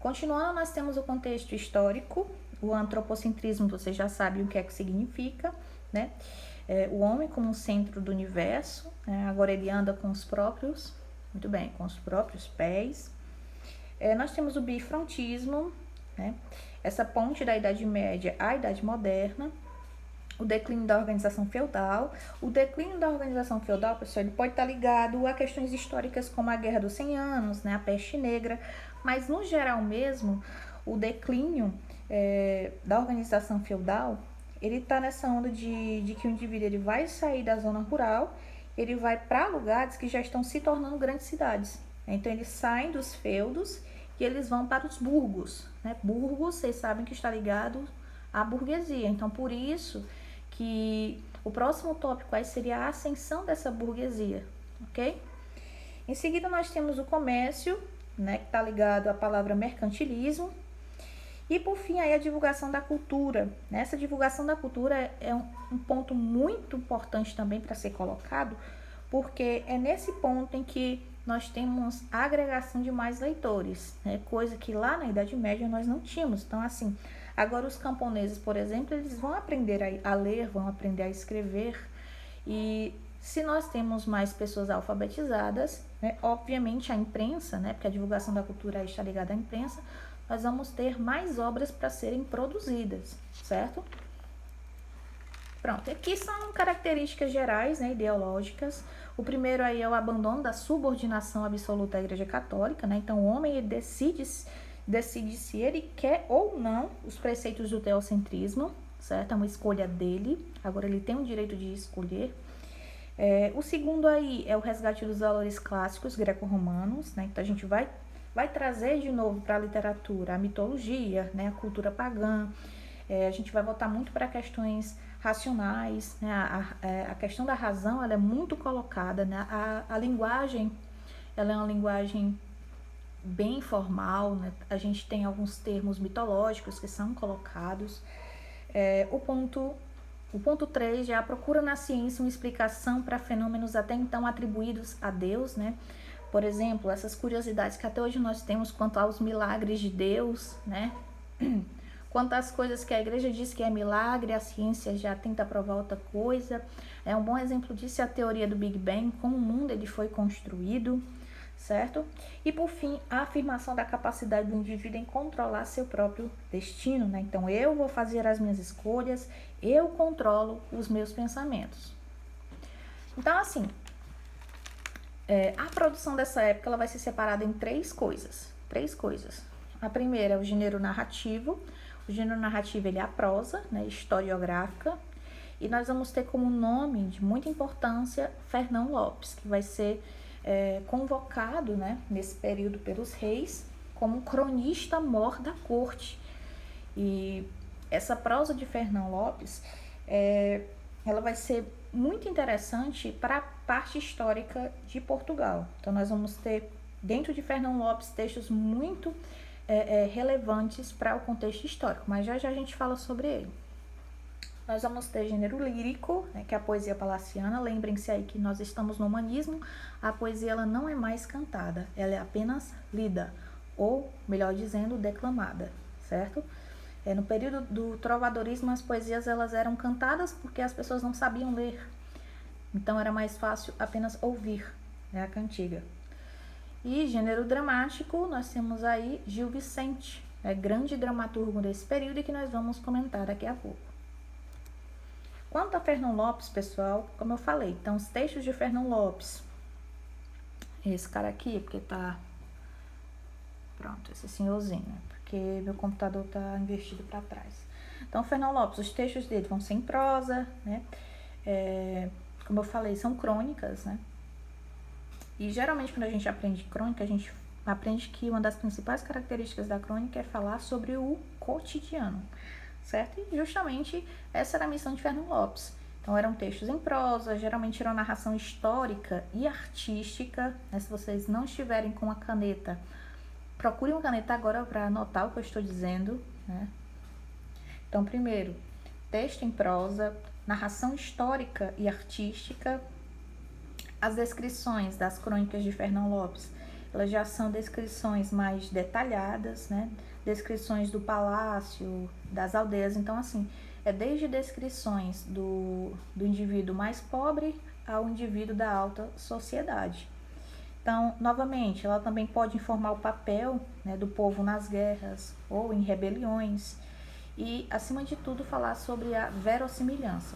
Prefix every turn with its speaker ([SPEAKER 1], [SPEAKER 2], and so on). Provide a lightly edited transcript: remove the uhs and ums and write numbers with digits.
[SPEAKER 1] Continuando, nós temos o contexto histórico. O antropocentrismo, você já sabe o que é que significa, né? O homem como centro do universo, né? Agora ele anda com os próprios, muito bem, com os próprios pés. Nós temos o bifrontismo, né? Essa ponte da Idade Média à Idade Moderna. O declínio da organização feudal. O declínio da organização feudal, pessoal, ele pode estar ligado a questões históricas como a Guerra dos 100 Anos, né, a Peste Negra, mas no geral mesmo, o declínio da organização feudal, ele está nessa onda de que o indivíduo ele vai sair da zona rural, ele vai para lugares que já estão se tornando grandes cidades. Então eles saem dos feudos e eles vão para os burgos, né? Burgos, vocês sabem que está ligado à burguesia. Então por isso que o próximo tópico aí seria a ascensão dessa burguesia, ok? Em seguida nós temos o comércio, né, que está ligado à palavra mercantilismo. E por fim aí a divulgação da cultura. Essa divulgação da cultura é um ponto muito importante também para ser colocado, porque é nesse ponto em que nós temos a agregação de mais leitores, né? Coisa que lá na Idade Média nós não tínhamos. Então, assim, agora os camponeses, por exemplo, eles vão aprender a ler, vão aprender a escrever. E se nós temos mais pessoas alfabetizadas, né, obviamente a imprensa, né, porque a divulgação da cultura está ligada à imprensa, nós vamos ter mais obras para serem produzidas, certo? Pronto, aqui são características gerais, né, ideológicas. O primeiro aí é o abandono da subordinação absoluta à Igreja Católica, né? Então o homem ele decide se ele quer ou não os preceitos do teocentrismo, certo? É uma escolha dele, agora ele tem o direito de escolher. O segundo aí é o resgate dos valores clássicos greco-romanos, né? Então a gente vai trazer de novo para a literatura a mitologia, né? A cultura pagã. A gente vai voltar muito para questões racionais, né? A questão da razão ela é muito colocada, né? A linguagem ela é uma linguagem bem formal, né? A gente tem alguns termos mitológicos que são colocados. O ponto 3 já é a procura na ciência uma explicação para fenômenos até então atribuídos a Deus, né? Por exemplo, essas curiosidades que até hoje nós temos quanto aos milagres de Deus, né? Quanto às coisas que a igreja diz que é milagre, a ciência já tenta provar outra coisa. Um bom exemplo disso é a teoria do Big Bang, como o mundo ele foi construído, certo? E por fim, a afirmação da capacidade do indivíduo em controlar seu próprio destino, né? Então eu vou fazer as minhas escolhas, eu controlo os meus pensamentos. Então assim, a produção dessa época ela vai ser separada em três coisas. A primeira é o gênero narrativo. O gênero narrativo ele é a prosa, né, historiográfica. E nós vamos ter como nome de muita importância Fernão Lopes, que vai ser convocado, né, nesse período pelos reis como cronista mor da corte. E essa prosa de Fernão Lopes ela vai ser muito interessante para a parte histórica de Portugal. Então nós vamos ter dentro de Fernão Lopes textos muito relevantes para o contexto histórico, mas já a gente fala sobre ele. Nós vamos ter gênero lírico, né, que é a poesia palaciana. Lembrem-se aí que nós estamos no humanismo, a poesia ela não é mais cantada, ela é apenas lida, ou, melhor dizendo, declamada, certo? No período do trovadorismo, as poesias elas eram cantadas porque as pessoas não sabiam ler, então era mais fácil apenas ouvir, né, a cantiga. E gênero dramático, nós temos aí Gil Vicente, grande dramaturgo desse período e que nós vamos comentar daqui a pouco. Quanto a Fernão Lopes, pessoal, como eu falei, então os textos de Fernão Lopes, esse cara aqui, porque tá, pronto, esse senhorzinho, porque meu computador tá invertido para trás. Então, Fernão Lopes, os textos dele vão ser em prosa, né? Como eu falei, são crônicas, né? E geralmente quando a gente aprende crônica, a gente aprende que uma das principais características da crônica é falar sobre o cotidiano, certo? E justamente essa era a missão de Fernão Lopes. Então eram textos em prosa, geralmente era uma narração histórica e artística, né? Se vocês não estiverem com a caneta, procure uma caneta agora para anotar o que eu estou dizendo, né? Então, primeiro, texto em prosa, narração histórica e artística. As descrições das crônicas de Fernão Lopes, elas já são descrições mais detalhadas, né? Descrições do palácio, das aldeias. Então, assim, é desde descrições do indivíduo mais pobre ao indivíduo da alta sociedade. Então, novamente, ela também pode informar o papel, né, do povo nas guerras ou em rebeliões e, acima de tudo, falar sobre a verossimilhança.